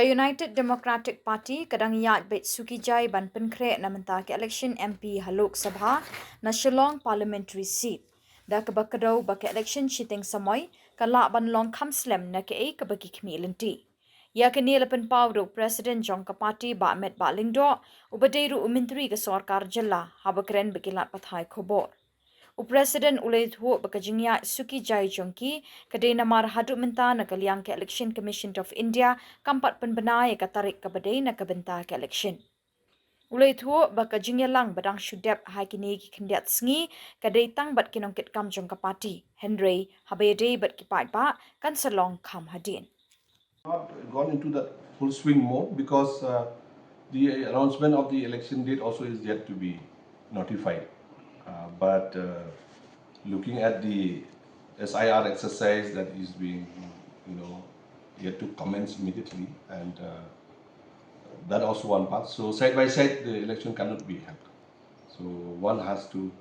United Democratic Party kadang Iaid bet Suki Jingpynkhreh na mentah ke election MP haluk Sabha na Shillong parliamentary seat. Da kebakadau bak election Shiteng Samoi kala ban long kamslem na ke kebagi kmi lenti. Ya ke ni lepen pawru President Jongka Party ba met ba lingdo ubaderu umintri ke Khuborjylla habakren bekilat pathai Khubor. President Iaid bakajingya Suki Jongki kadena mar hadu menta na kaliang ke Election Commission of India kampat penbenai ka tarik ka badai na kabenta ke election. Iaid bakajingya lang badang shudep hai kini ki kendiat sngi kadai tang bat kinongkit kam Jongka Party Henry habayade bat kipat ba kan salong kam hadin. Not gone into the full swing mode because the announcement of the election date also is yet to be notified. But looking at the SIR exercise that is being, yet to commence immediately, and that also one part. So side by side, the election cannot be held. So one has to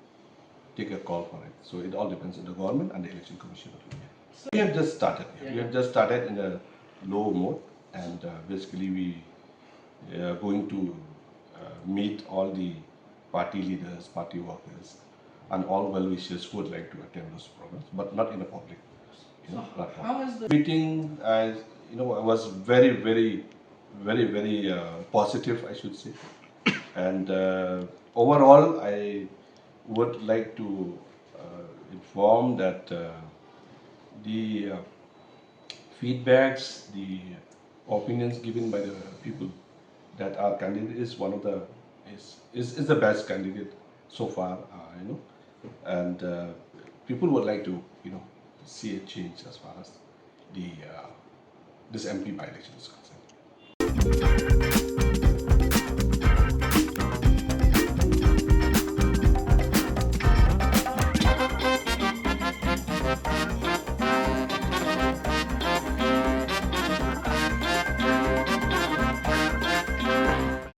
take a call for it. So it all depends on the government and the election commission of India. So we have just started. We have just started in a low mode, and basically we are going to meet all the party leaders, party workers, and all well-wishers who would like to attend those programs, but not in a public platform. How is the meeting? Was very positive, I should say, and overall, I would like to inform that the feedbacks, the opinions given by the people that our candidate is one of the is the best candidate so far, and people would like to see a change as far as the this MP by-election is concerned.